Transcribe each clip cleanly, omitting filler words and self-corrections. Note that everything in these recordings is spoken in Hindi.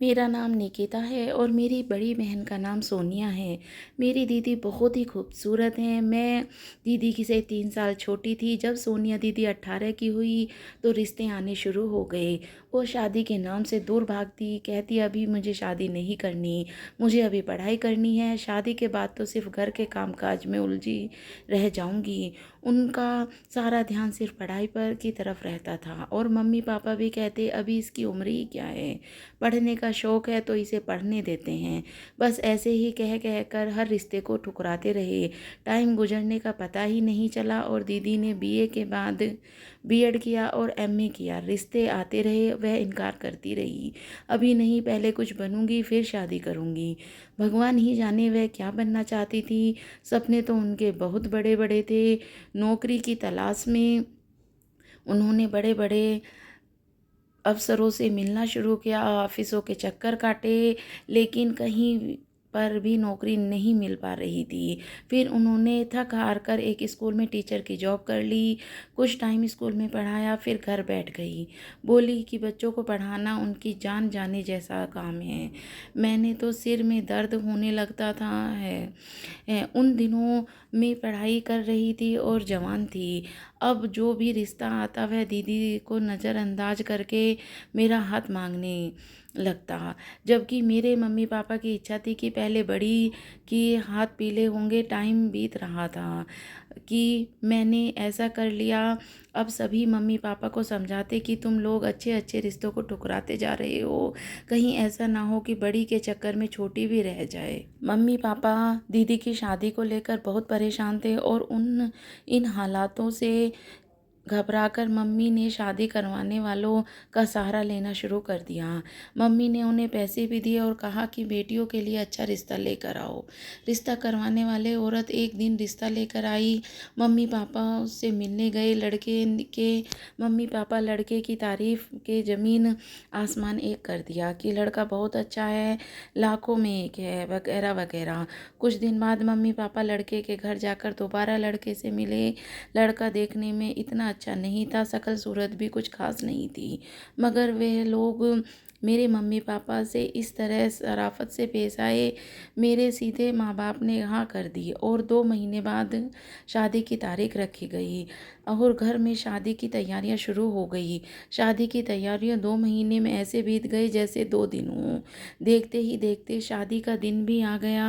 मेरा नाम निकिता है और मेरी बड़ी बहन का नाम सोनिया है। मेरी दीदी बहुत ही खूबसूरत हैं। मैं दीदी की से 3 साल छोटी थी। जब सोनिया दीदी 18 की हुई तो रिश्ते आने शुरू हो गए। वो शादी के नाम से दूर भागती, कहती अभी मुझे शादी नहीं करनी, मुझे अभी पढ़ाई करनी है, शादी के बाद तो सिर्फ घर के कामकाज में उलझी रह जाऊंगी। उनका सारा ध्यान सिर्फ पढ़ाई पर की तरफ रहता था और मम्मी पापा भी कहते अभी इसकी उम्र ही क्या है, पढ़ने का शौक़ है तो इसे पढ़ने देते हैं। बस ऐसे ही कह कह कर हर रिश्ते को ठुकराते रहे। टाइम गुजरने का पता ही नहीं चला और दीदी ने बीए के बाद बीएड किया और एमए किया। रिश्ते आते रहे, वह इनकार करती रही। अभी नहीं, पहले कुछ बनूंगी फिर शादी करूंगी। भगवान ही जाने वह क्या बनना चाहती थी। सपने तो उनके बहुत बड़े बड़े थे। नौकरी की तलाश में उन्होंने बड़े बड़े अफ़सरों से मिलना शुरू किया, ऑफ़िसों के चक्कर काटे, लेकिन कहीं पर भी नौकरी नहीं मिल पा रही थी। फिर उन्होंने थक हार कर एक स्कूल में टीचर की जॉब कर ली। कुछ टाइम स्कूल में पढ़ाया, फिर घर बैठ गई। बोली कि बच्चों को पढ़ाना उनकी जान जाने जैसा काम है। मैंने तो सिर में दर्द होने लगता था उन दिनों में पढ़ाई कर रही थी और जवान थी। अब जो भी रिश्ता आता वह दीदी को नज़रअंदाज करके मेरा हाथ मांगने लगता, जबकि मेरे मम्मी पापा की इच्छा थी कि पहले बड़ी की हाथ पीले होंगे। टाइम बीत रहा था कि मैंने ऐसा कर लिया। अब सभी मम्मी पापा को समझाते कि तुम लोग अच्छे अच्छे रिश्तों को ठुकराते जा रहे हो, कहीं ऐसा ना हो कि बड़ी के चक्कर में छोटी भी रह जाए। मम्मी पापा दीदी की शादी को लेकर बहुत परेशान थे और इन हालातों से घबराकर मम्मी ने शादी करवाने वालों का सहारा लेना शुरू कर दिया। मम्मी ने उन्हें पैसे भी दिए और कहा कि बेटियों के लिए अच्छा रिश्ता लेकर आओ। रिश्ता करवाने वाले औरत एक दिन रिश्ता लेकर आई। मम्मी पापा उससे मिलने गए। मम्मी पापा लड़के की तारीफ के ज़मीन आसमान एक कर दिया कि लड़का बहुत अच्छा है, लाखों में एक है, वगैरह वगैरह। कुछ दिन बाद मम्मी पापा लड़के के घर जाकर दोबारा लड़के से मिले। लड़का देखने में इतना अच्छा नहीं था, शक्ल सूरत भी कुछ खास नहीं थी, मगर वे लोग मेरे मम्मी पापा से इस तरह शराफत से पेश आए। मेरे सीधे माँ बाप ने हाँ कर दी और 2 महीने बाद शादी की तारीख रखी गई और घर में शादी की तैयारियां शुरू हो गई। शादी की तैयारियां 2 महीने में ऐसे बीत गई जैसे 2 दिन हों। देखते ही देखते शादी का दिन भी आ गया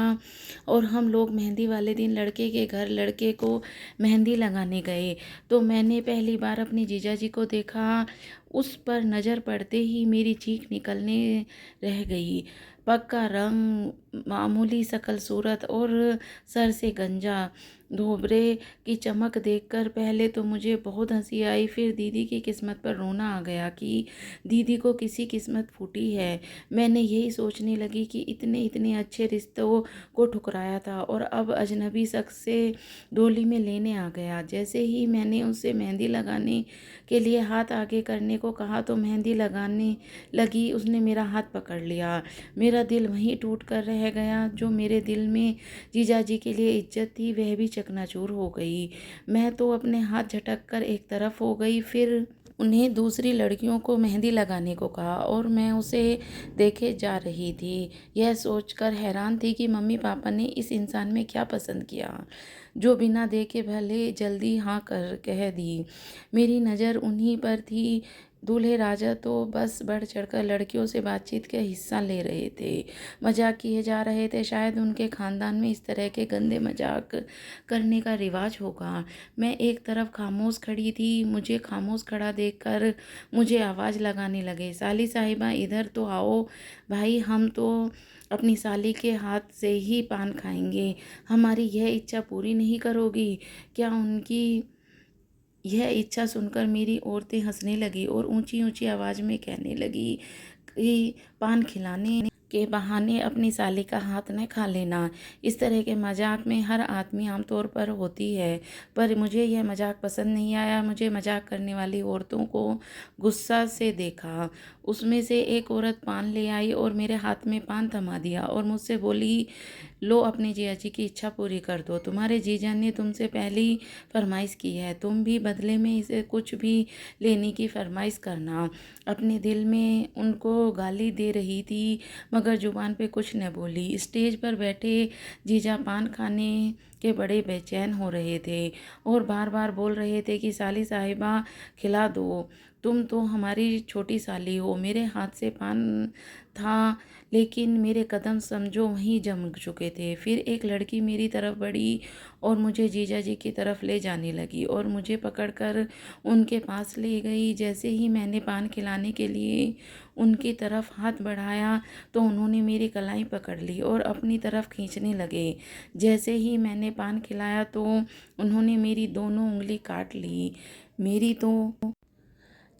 और हम लोग मेहंदी वाले दिन लड़के के घर लड़के को मेहंदी लगाने गए तो मैंने पहली बार अपने जीजा जी को देखा। उस पर नज़र पड़ते ही मेरी चीख निकलने रह गई। पक्का रंग, मामूली शक्ल सूरत और सर से गंजा धोबरे की चमक देखकर पहले तो मुझे बहुत हंसी आई, फिर दीदी की किस्मत पर रोना आ गया कि दीदी को किसी किस्मत फूटी है। मैंने यही सोचने लगी कि इतने इतने अच्छे रिश्तों को ठुकराया था और अब अजनबी शख्स से डोली में लेने आ गया। जैसे ही मैंने उससे मेहंदी लगाने के लिए हाथ आगे करने को कहा तो मेहंदी लगाने लगी। उसने मेरा हाथ पकड़ लिया। मेरा दिल वहीं टूट कर रह गया। जो मेरे दिल में जीजा जी के लिए इज्जत थी वह भी चकनाचूर हो गई। मैं तो अपने हाथ झटक कर एक तरफ हो गई। फिर उन्हें दूसरी लड़कियों को मेहंदी लगाने को कहा और मैं उसे देखे जा रही थी, यह सोचकर हैरान थी कि मम्मी पापा ने इस इंसान में क्या पसंद किया जो बिना देखे भले जल्दी हाँ कर कह दी। मेरी नज़र उन्हीं पर थी। दूल्हे राजा तो बस बढ़ चढ़कर लड़कियों से बातचीत का हिस्सा ले रहे थे, मजाक किए जा रहे थे। शायद उनके ख़ानदान में इस तरह के गंदे मजाक करने का रिवाज होगा। मैं एक तरफ खामोश खड़ी थी। मुझे खामोश खड़ा देखकर मुझे आवाज़ लगाने लगे, साली साहिबा इधर तो आओ भाई, हम तो अपनी साली के हाथ से ही पान खाएंगे, हमारी यह इच्छा पूरी नहीं करोगी क्या? उनकी यह इच्छा सुनकर मेरी औरतें हंसने लगी और ऊंची ऊंची आवाज़ में कहने लगी कि पान खिलाने के बहाने अपनी साली का हाथ न खा लेना। इस तरह के मजाक में हर आदमी आमतौर पर होती है, पर मुझे यह मजाक पसंद नहीं आया। मुझे मजाक करने वाली औरतों को गुस्सा से देखा। उसमें से एक औरत पान ले आई और मेरे हाथ में पान थमा दिया और मुझसे बोली, लो अपने जीजा जी की इच्छा पूरी कर दो। तुम्हारे जीजा ने तुमसे पहले ही फरमाइश की है, तुम भी बदले में इसे कुछ भी लेने की फरमाइश करना। अपने दिल में उनको गाली दे रही थी मगर जुबान पे कुछ न बोली। स्टेज पर बैठे जीजा पान खाने के बड़े बेचैन हो रहे थे और बार बार बोल रहे थे कि साली साहिबा खिला दो, तुम तो हमारी छोटी साली हो। मेरे हाथ से पान था लेकिन मेरे कदम समझो वहीं जम चुके थे। फिर एक लड़की मेरी तरफ बढ़ी और मुझे जीजा जी की तरफ ले जाने लगी और मुझे पकड़कर उनके पास ले गई। जैसे ही मैंने पान खिलाने के लिए उनकी तरफ हाथ बढ़ाया तो उन्होंने मेरी कलाई पकड़ ली और अपनी तरफ खींचने लगे। जैसे ही मैंने पान खिलाया तो उन्होंने मेरी दोनों उंगली काट ली। मेरी तो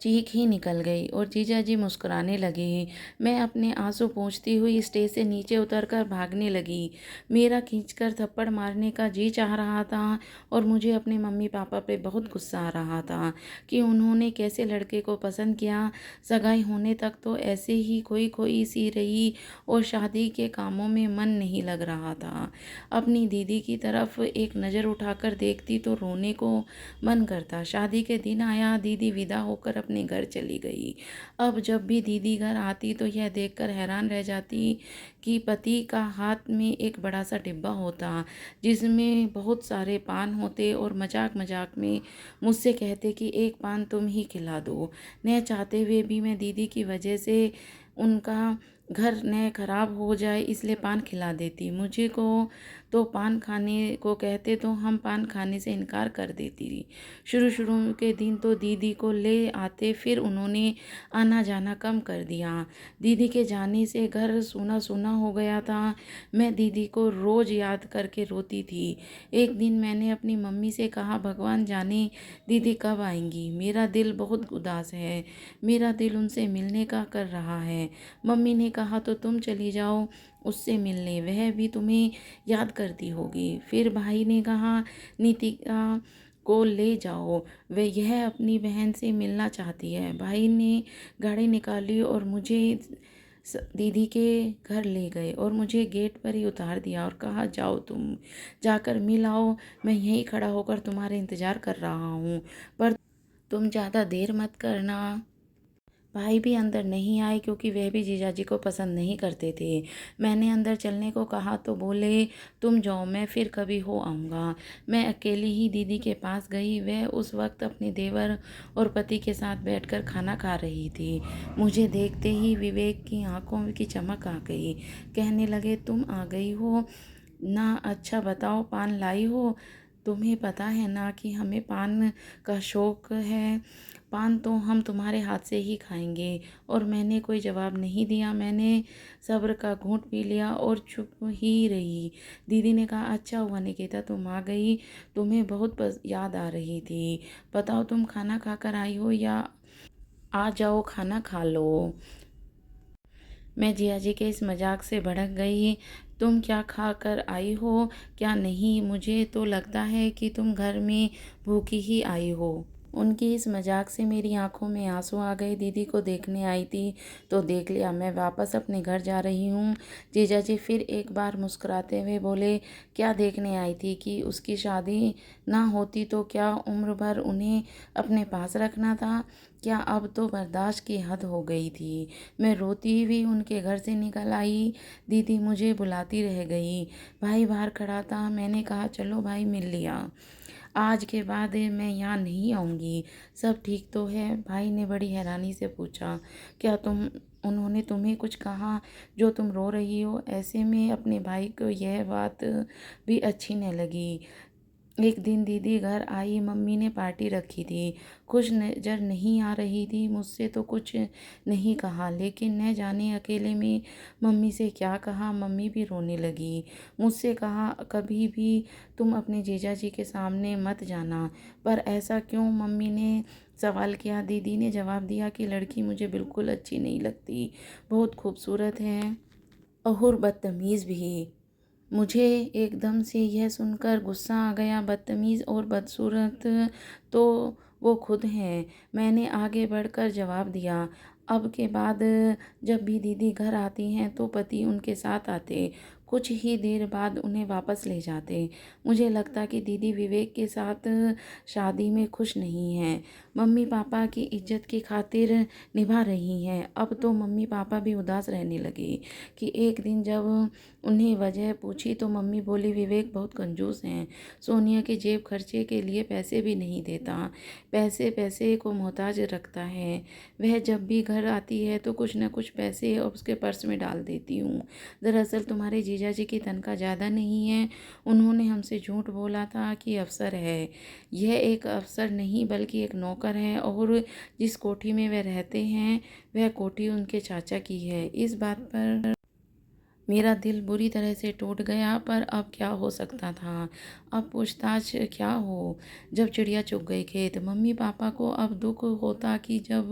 चीख ही निकल गई और जीजा जी मुस्कुराने लगे। मैं अपने आंसू पोंछती हुई स्टेज से नीचे उतरकर भागने लगी। मेरा खींचकर थप्पड़ मारने का जी चाह रहा था और मुझे अपने मम्मी पापा पे बहुत गुस्सा आ रहा था कि उन्होंने कैसे लड़के को पसंद किया। सगाई होने तक तो ऐसे ही खोई खोई सी रही और शादी के कामों में मन नहीं लग रहा था। अपनी दीदी की तरफ एक नज़र उठाकर देखती तो रोने को मन करता। शादी के दिन आया, दीदी विदा होकर अपने घर चली गई। अब जब भी दीदी घर आती तो यह देखकर हैरान रह जाती कि पति का हाथ में एक बड़ा सा डिब्बा होता जिसमें बहुत सारे पान होते और मजाक मजाक में मुझसे कहते कि एक पान तुम ही खिला दो। न चाहते हुए भी मैं दीदी की वजह से उनका घर न खराब हो जाए इसलिए पान खिला देती। मुझे को तो पान खाने को कहते तो हम पान खाने से इनकार कर देती। शुरू शुरू के दिन तो दीदी को ले आते, फिर उन्होंने आना जाना कम कर दिया। दीदी के जाने से घर सूना सूना हो गया था। मैं दीदी को रोज़ याद करके रोती थी। एक दिन मैंने अपनी मम्मी से कहा, भगवान जाने दीदी कब आएंगी, मेरा दिल बहुत उदास है, मेरा दिल उनसे मिलने का कर रहा है। मम्मी ने कहा तो तुम चली जाओ उससे मिलने, वह भी तुम्हें याद करती होगी। फिर भाई ने कहा नीतिका को ले जाओ, वह यह अपनी बहन से मिलना चाहती है। भाई ने गाड़ी निकाली और मुझे दीदी के घर ले गए और मुझे गेट पर ही उतार दिया और कहा, जाओ तुम जाकर मिल आओ, मैं यहीं खड़ा होकर तुम्हारे इंतज़ार कर रहा हूँ, पर तुम ज़्यादा देर मत करना। भाई भी अंदर नहीं आए क्योंकि वह भी जीजाजी को पसंद नहीं करते थे। मैंने अंदर चलने को कहा तो बोले, तुम जाओ, मैं फिर कभी हो आऊँगा। मैं अकेली ही दीदी के पास गई। वह उस वक्त अपने देवर और पति के साथ बैठकर खाना खा रही थी। मुझे देखते ही विवेक की आंखों की चमक आ गई। कहने लगे, तुम आ गई हो ना, अच्छा बताओ पान लाई हो? तुम्हें पता है ना कि हमें पान का शौक है, पान तो हम तुम्हारे हाथ से ही खाएंगे। और मैंने कोई जवाब नहीं दिया। मैंने सब्र का घूंट पी लिया और चुप ही रही। दीदी ने कहा, अच्छा हुआ निकिता तुम आ गई, तुम्हें बहुत याद आ रही थी। बताओ तुम खाना खाकर आई हो या आ जाओ खाना खा लो। मैं जिया जी के इस मजाक से भड़क गई। तुम क्या खा कर आई हो क्या नहीं? मुझे तो लगता है कि तुम घर में भूखी ही आई हो। उनकी इस मजाक से मेरी आंखों में आंसू आ गए। दीदी को देखने आई थी तो देख लिया, मैं वापस अपने घर जा रही हूँ। जीजा जी फिर एक बार मुस्कुराते हुए बोले, क्या देखने आई थी कि उसकी शादी ना होती तो क्या उम्र भर उन्हें अपने पास रखना था? क्या अब तो बर्दाश्त की हद हो गई थी। मैं रोती हुई उनके घर से निकल आई। दीदी मुझे बुलाती रह गई। भाई बाहर खड़ा था। मैंने कहा, चलो भाई मिल लिया, आज के बाद मैं यहाँ नहीं आऊँगी। सब ठीक तो है? भाई ने बड़ी हैरानी से पूछा। क्या उन्होंने तुम्हें कुछ कहा जो तुम रो रही हो? ऐसे में अपने भाई को यह बात भी अच्छी न लगी। एक दिन दीदी घर आई, मम्मी ने पार्टी रखी थी। खुश नज़र नहीं आ रही थी। मुझसे तो कुछ नहीं कहा, लेकिन न जाने अकेले में मम्मी से क्या कहा, मम्मी भी रोने लगी। मुझसे कहा, कभी भी तुम अपने जीजा जी के सामने मत जाना। पर ऐसा क्यों? मम्मी ने सवाल किया। दीदी ने जवाब दिया कि लड़की मुझे बिल्कुल अच्छी नहीं लगती, बहुत खूबसूरत है और बदतमीज़ भी। मुझे एकदम से यह सुनकर गुस्सा आ गया। बदतमीज़ और बदसूरत तो वो खुद हैं। मैंने आगे बढ़कर जवाब दिया, अब के बाद जब भी दीदी घर आती हैं तो पति उनके साथ आते, कुछ ही देर बाद उन्हें वापस ले जाते। मुझे लगता कि दीदी विवेक के साथ शादी में खुश नहीं हैं, मम्मी पापा की इज्जत की खातिर निभा रही हैं। अब तो मम्मी पापा भी उदास रहने लगे कि एक दिन जब उन्हें वजह पूछी तो मम्मी बोली, विवेक बहुत कंजूस हैं, सोनिया के जेब खर्चे के लिए पैसे भी नहीं देता, पैसे पैसे को मोहताज रखता है। वह जब भी घर आती है तो कुछ न कुछ पैसे उसके पर्स में डाल देती हूँ। दरअसल तुम्हारे जीजा जी की तनख्वाह ज़्यादा नहीं है, उन्होंने हमसे झूठ बोला था कि अफसर है। यह एक अफसर नहीं बल्कि एक नौकर है, और जिस कोठी में वह रहते हैं वह कोठी उनके चाचा की है। इस बात पर मेरा दिल बुरी तरह से टूट गया, पर अब क्या हो सकता था। अब पूछताछ क्या हो, जब चिड़िया चुग गई खेत। मम्मी पापा को अब दुख होता कि जब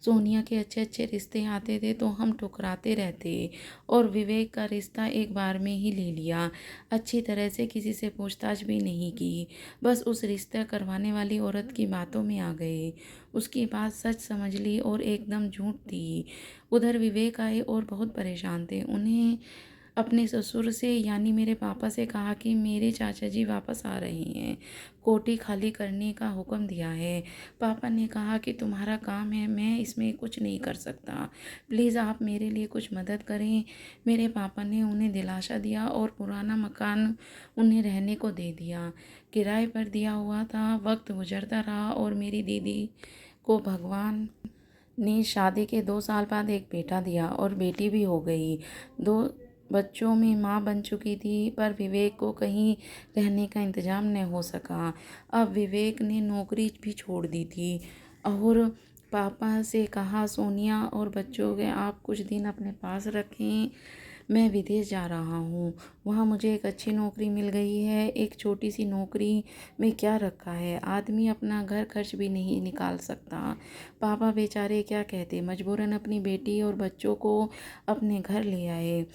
सोनिया के अच्छे अच्छे रिश्ते आते थे तो हम ठुकराते रहते, और विवेक का रिश्ता एक बार में ही ले लिया, अच्छी तरह से किसी से पूछताछ भी नहीं की, बस उस रिश्ता करवाने वाली औरत की बातों में आ गए। उसकी बात सच समझ ली और एकदम झूठ थी। उधर विवेक आए और बहुत परेशान थे। उन्हें अपने ससुर से यानी मेरे पापा से कहा कि मेरे चाचा जी वापस आ रहे हैं, कोठी खाली करने का हुक्म दिया है। पापा ने कहा कि तुम्हारा काम है, मैं इसमें कुछ नहीं कर सकता, प्लीज़ आप मेरे लिए कुछ मदद करें। मेरे पापा ने उन्हें दिलासा दिया और पुराना मकान उन्हें रहने को दे दिया, किराए पर दिया हुआ था। वक्त गुजरता रहा और मेरी दीदी को भगवान ने शादी के 2 साल बाद एक बेटा दिया और बेटी भी हो गई। 2 बच्चों में माँ बन चुकी थी, पर विवेक को कहीं रहने का इंतज़ाम न हो सका। अब विवेक ने नौकरी भी छोड़ दी थी, और पापा से कहा, सोनिया और बच्चों के आप कुछ दिन अपने पास रखें, मैं विदेश जा रहा हूँ। वहाँ मुझे एक अच्छी नौकरी मिल गई है। एक छोटी सी नौकरी में क्या रखा है, आदमी अपना घर खर्च भी नहीं निकाल सकता। पापा बेचारे क्या कहते, मजबूरन अपनी बेटी और बच्चों को अपने घर ले आए।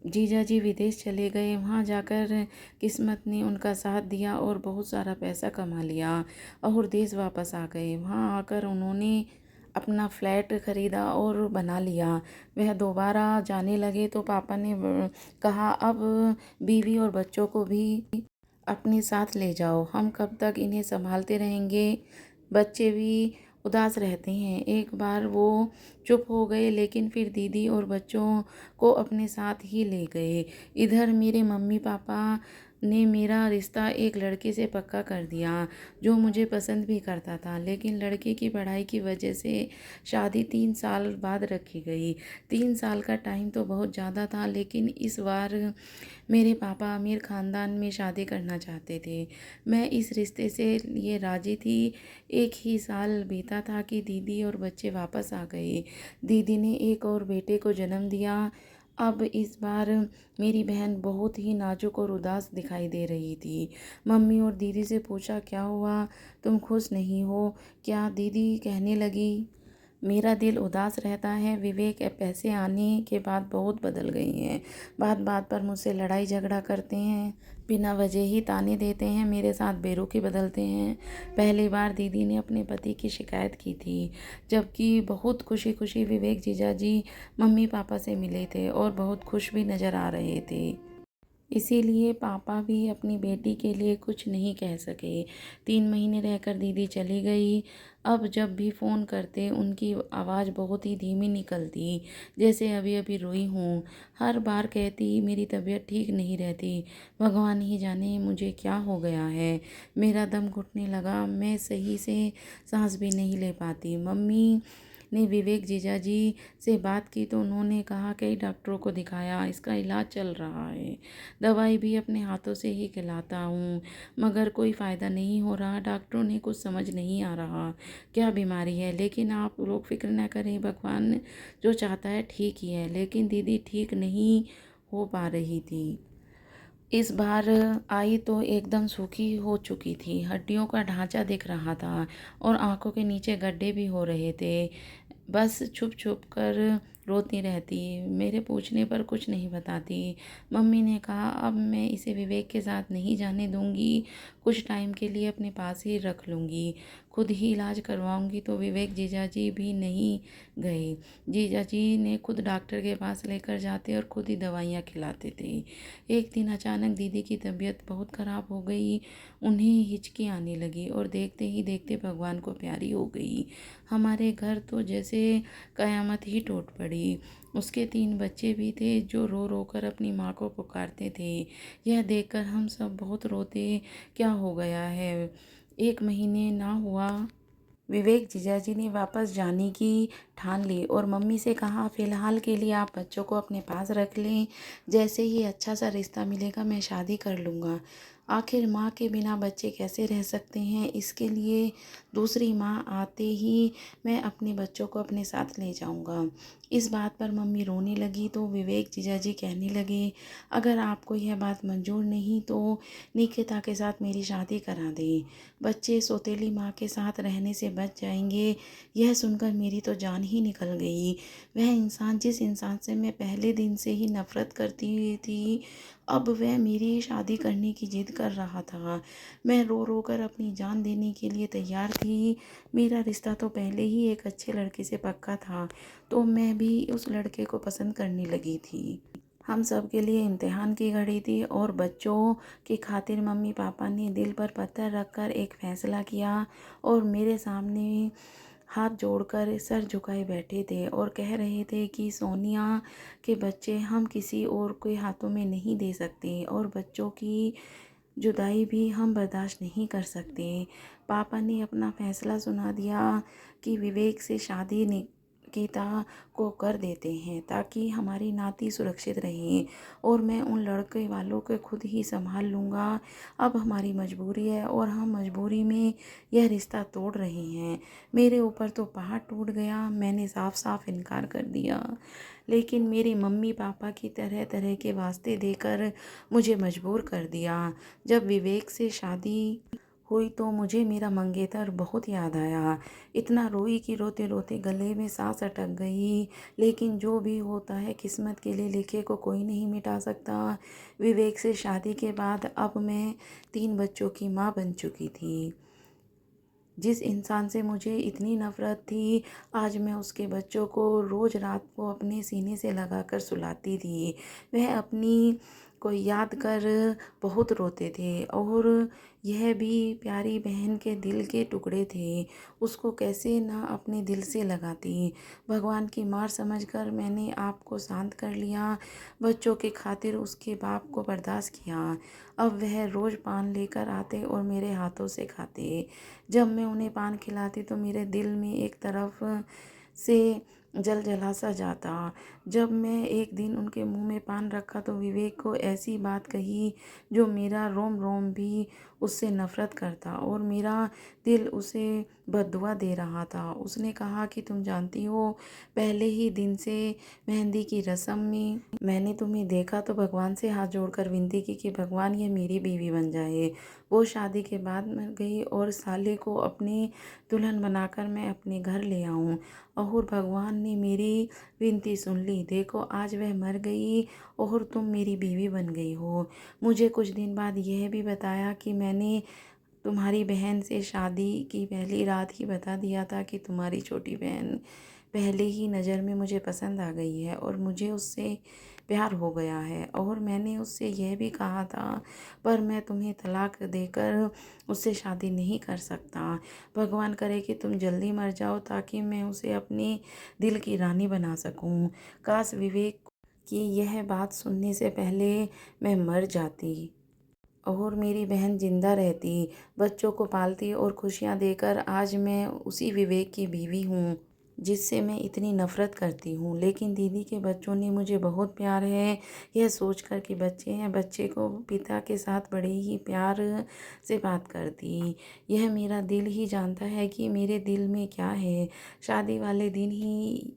जीजा जी विदेश चले गए, वहाँ जाकर किस्मत ने उनका साथ दिया और बहुत सारा पैसा कमा लिया और देश वापस आ गए। वहाँ आकर उन्होंने अपना फ्लैट खरीदा और बना लिया। वह दोबारा जाने लगे तो पापा ने कहा, अब बीवी और बच्चों को भी अपने साथ ले जाओ, हम कब तक इन्हें संभालते रहेंगे। बच्चे भी उदास रहते हैं। एक बार वो चुप हो गए, लेकिन फिर दीदी और बच्चों को अपने साथ ही ले गए। इधर मेरे मम्मी पापा ने मेरा रिश्ता एक लड़के से पक्का कर दिया जो मुझे पसंद भी करता था, लेकिन लड़के की पढ़ाई की वजह से शादी 3 साल बाद रखी गई। 3 साल का टाइम तो बहुत ज़्यादा था, लेकिन इस बार मेरे पापा अमीर ख़ानदान में शादी करना चाहते थे। मैं इस रिश्ते से ये राज़ी थी। एक ही साल बीता था कि दीदी और बच्चे वापस आ गए। दीदी ने एक और बेटे को जन्म दिया। अब इस बार मेरी बहन बहुत ही नाजुक और उदास दिखाई दे रही थी। मम्मी और दीदी से पूछा, क्या हुआ, तुम खुश नहीं हो क्या? दीदी कहने लगी, मेरा दिल उदास रहता है, विवेक पैसे आने के बाद बहुत बदल गई हैं। बात बात पर मुझसे लड़ाई झगड़ा करते हैं, बिना वजह ही ताने देते हैं, मेरे साथ बेरुखी बदलते हैं। पहली बार दीदी ने अपने पति की शिकायत की थी, जबकि बहुत खुशी खुशी विवेक जीजा जी मम्मी पापा से मिले थे और बहुत खुश भी नज़र आ रहे थे। इसीलिए पापा भी अपनी बेटी के लिए कुछ नहीं कह सके। 3 महीने रहकर दीदी चली गई। अब जब भी फ़ोन करते उनकी आवाज़ बहुत ही धीमी निकलती, जैसे अभी अभी रोई हूँ। हर बार कहती, मेरी तबीयत ठीक नहीं रहती, भगवान ही जाने मुझे क्या हो गया है। मेरा दम घुटने लगा, मैं सही से सांस भी नहीं ले पाती। मम्मी ने विवेक जीजा जी से बात की तो उन्होंने कहा, कई डॉक्टरों को दिखाया, इसका इलाज चल रहा है, दवाई भी अपने हाथों से ही खिलाता हूँ, मगर कोई फ़ायदा नहीं हो रहा। डॉक्टरों ने कुछ समझ नहीं आ रहा क्या बीमारी है, लेकिन आप लोग फिक्र न करें, भगवान जो चाहता है ठीक ही है। लेकिन दीदी ठीक नहीं हो पा रही थी। इस बार आई तो एकदम सूखी हो चुकी थी, हड्डियों का ढांचा दिख रहा था और आंखों के नीचे गड्ढे भी हो रहे थे। बस छुप छुप कर रोती रहती, मेरे पूछने पर कुछ नहीं बताती। मम्मी ने कहा, अब मैं इसे विवेक के साथ नहीं जाने दूंगी, कुछ टाइम के लिए अपने पास ही रख लूँगी, खुद ही इलाज करवाऊंगी, तो विवेक जीजाजी भी नहीं गए। जीजाजी ने खुद डॉक्टर के पास लेकर जाते और खुद ही दवाइयाँ खिलाते थे। एक दिन अचानक दीदी की तबीयत बहुत ख़राब हो गई। उन्हें हिचकी आने लगी और देखते ही देखते भगवान को प्यारी हो गई। हमारे घर तो जैसे कयामत ही टूट पड़ी। उसके 3 बच्चे भी थे जो रो रो कर अपनी माँ को पुकारते थे। यह देखकर हम सब बहुत रोते, क्या हो गया है। 1 महीने ना हुआ, विवेक जीजाजी ने वापस जाने की ठान ली और मम्मी से कहा, फ़िलहाल के लिए आप बच्चों को अपने पास रख लें, जैसे ही अच्छा सा रिश्ता मिलेगा मैं शादी कर लूँगा। आखिर माँ के बिना बच्चे कैसे रह सकते हैं, इसके लिए दूसरी माँ आते ही मैं अपने बच्चों को अपने साथ ले जाऊँगा। इस बात पर मम्मी रोने लगी तो विवेक जीजाजी कहने लगे, अगर आपको यह बात मंजूर नहीं तो निकिता के साथ मेरी शादी करा दें। बच्चे सौतेली माँ के साथ रहने से बच जाएंगे। यह सुनकर मेरी तो जान ही निकल गई। वह इंसान जिस इंसान से मैं पहले दिन से ही नफ़रत करती थी, अब वह मेरी शादी करने की जिद कर रहा था। मैं रो रो कर अपनी जान देने के लिए तैयार थी। मेरा रिश्ता तो पहले ही एक अच्छे लड़के से पक्का था, तो मैं भी उस लड़के को पसंद करने लगी थी। हम सब के लिए इम्तिहान की घड़ी थी और बच्चों की खातिर मम्मी पापा ने दिल पर पत्थर रखकर एक फ़ैसला किया और मेरे सामने हाथ जोड़कर सर झुकाए बैठे थे और कह रहे थे कि सोनिया के बच्चे हम किसी और के हाथों में नहीं दे सकते और बच्चों की जुदाई भी हम बर्दाश्त नहीं कर सकते। पापा ने अपना फ़ैसला सुना दिया कि विवेक से शादी निकिता को कर देते हैं ताकि हमारी नाती सुरक्षित रहे और मैं उन लड़के वालों को खुद ही संभाल लूँगा। अब हमारी मजबूरी है और हम मजबूरी में यह रिश्ता तोड़ रहे हैं। मेरे ऊपर तो पहाड़ टूट गया, मैंने साफ साफ इनकार कर दिया, लेकिन मेरे मम्मी पापा की तरह तरह के वास्ते देकर मुझे मजबूर कर दिया। जब विवेक से शादी हुई तो मुझे मेरा मंगेतर बहुत याद आया। इतना रोई कि रोते रोते गले में सांस अटक गई। लेकिन जो भी होता है किस्मत के लिए लिखे को कोई नहीं मिटा सकता। विवेक से शादी के बाद अब मैं 3 बच्चों की माँ बन चुकी थी। जिस इंसान से मुझे इतनी नफ़रत थी, आज मैं उसके बच्चों को रोज़ रात को अपने सीने से लगाकर सुलाती थी। वह अपनी को याद कर बहुत रोते थे और यह भी प्यारी बहन के दिल के टुकड़े थे, उसको कैसे ना अपने दिल से लगाती। भगवान की मार समझकर मैंने आप को शांत कर लिया। बच्चों के खातिर उसके बाप को बर्दाश्त किया। अब वह रोज़ पान लेकर आते और मेरे हाथों से खाते। जब मैं उन्हें पान खिलाती तो मेरे दिल में एक तरफ से जल जला सा जाता। जब मैं एक दिन उनके मुंह में पान रखा तो विवेक को ऐसी बात कही जो मेरा रोम रोम भी उससे नफ़रत करता और मेरा दिल उसे बद्दुआ दे रहा था। उसने कहा कि तुम जानती हो, पहले ही दिन से मेहंदी की रस्म में मैंने तुम्हें देखा तो भगवान से हाथ जोड़कर विनती की कि भगवान ये मेरी बीवी बन जाए। वो शादी के बाद मर गई और साले को अपनी दुल्हन बनाकर मैं अपने घर ले आऊँ, और भगवान ने मेरी विनती सुन ली। देखो आज वह मर गई और तुम मेरी बीवी बन गई हो। मुझे कुछ दिन बाद यह भी बताया कि मैंने तुम्हारी बहन से शादी की पहली रात ही बता दिया था कि तुम्हारी छोटी बहन पहले ही नज़र में मुझे पसंद आ गई है और मुझे उससे प्यार हो गया है। और मैंने उससे यह भी कहा था, पर मैं तुम्हें तलाक देकर उससे शादी नहीं कर सकता। भगवान करे कि तुम जल्दी मर जाओ ताकि मैं उसे अपने दिल की रानी बना सकूं। काश विवेक की यह बात सुनने से पहले मैं मर जाती और मेरी बहन जिंदा रहती, बच्चों को पालती और खुशियाँ देकर। आज मैं उसी विवेक की बीवी हूँ जिससे मैं इतनी नफ़रत करती हूँ। लेकिन दीदी के बच्चों ने मुझे बहुत प्यार है, यह सोचकर कि बच्चे हैं, बच्चे को पिता के साथ बड़े ही प्यार से बात करती। यह मेरा दिल ही जानता है कि मेरे दिल में क्या है। शादी वाले दिन ही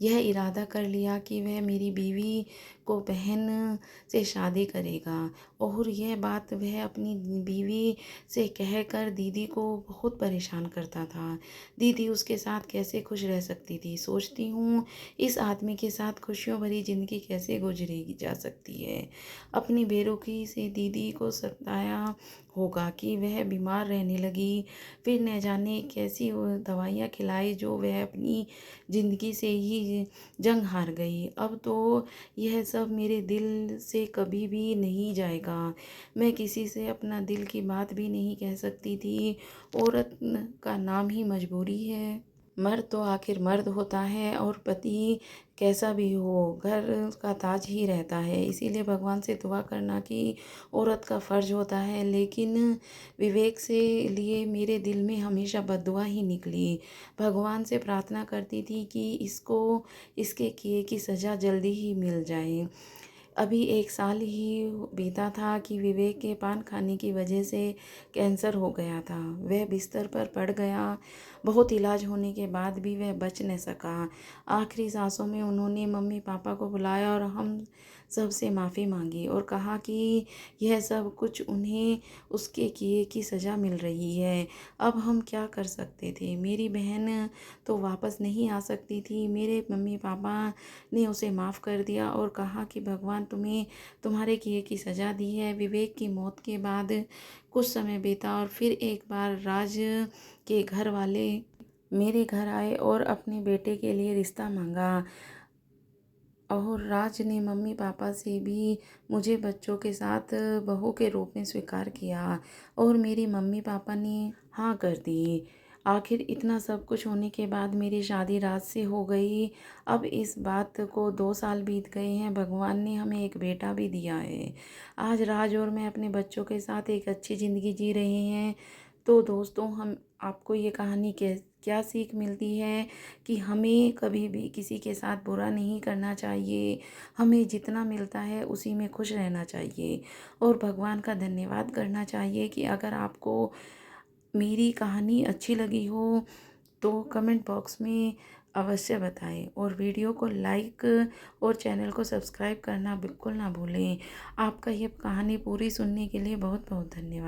यह इरादा कर लिया कि वह मेरी बीवी को बहन से शादी करेगा और यह बात वह अपनी बीवी से कहकर दीदी को बहुत परेशान करता था। दीदी उसके साथ कैसे कैसे खुश रह सकती थी। सोचती हूँ इस आदमी के साथ खुशियों भरी ज़िंदगी कैसे गुजरेगी जा सकती है। अपनी बेरुखी से दीदी को सताया होगा कि वह बीमार रहने लगी। फिर न जाने कैसी वो दवाइयाँ खिलाई जो वह अपनी ज़िंदगी से ही जंग हार गई। अब तो यह सब मेरे दिल से कभी भी नहीं जाएगा। मैं किसी से अपना दिल की बात भी नहीं कह सकती थी। औरत का नाम ही मजबूरी है। मर्द तो आखिर मर्द होता है और पति कैसा भी हो घर का ताज ही रहता है। इसीलिए भगवान से दुआ करना कि औरत का फ़र्ज होता है। लेकिन विवेक से लिए मेरे दिल में हमेशा बद्दुआ ही निकली। भगवान से प्रार्थना करती थी कि इसको इसके किए की सज़ा जल्दी ही मिल जाए। अभी 1 साल ही बीता था कि विवेक के पान खाने की वजह से कैंसर हो गया था। वह बिस्तर पर पड़ गया। बहुत इलाज होने के बाद भी वह बच न सका। आखिरी सांसों में उन्होंने मम्मी पापा को बुलाया और हम सबसे माफ़ी मांगी और कहा कि यह सब कुछ उन्हें उसके किए की सज़ा मिल रही है। अब हम क्या कर सकते थे। मेरी बहन तो वापस नहीं आ सकती थी। मेरे मम्मी पापा ने उसे माफ़ कर दिया और कहा कि भगवान तुम्हें तुम्हारे किए की सज़ा दी है। विवेक की मौत के बाद कुछ समय बीता और फिर एक बार राज के घर वाले मेरे घर आए और अपने बेटे के लिए रिश्ता मांगा। और राज ने मम्मी पापा से भी मुझे बच्चों के साथ बहू के रूप में स्वीकार किया और मेरी मम्मी पापा ने हाँ कर दी। आखिर इतना सब कुछ होने के बाद मेरी शादी राज से हो गई। अब इस बात को 2 साल बीत गए हैं। भगवान ने हमें एक बेटा भी दिया है। आज राज और मैं अपने बच्चों के साथ एक अच्छी ज़िंदगी जी रहे हैं। तो दोस्तों हम आपको ये कहानी क्या सीख मिलती है कि हमें कभी भी किसी के साथ बुरा नहीं करना चाहिए। हमें जितना मिलता है उसी में खुश रहना चाहिए और भगवान का धन्यवाद करना चाहिए कि अगर आपको मेरी कहानी अच्छी लगी हो तो कमेंट बॉक्स में अवश्य बताएं और वीडियो को लाइक और चैनल को सब्सक्राइब करना बिल्कुल ना भूलें। आपका ये कहानी पूरी सुनने के लिए बहुत बहुत धन्यवाद।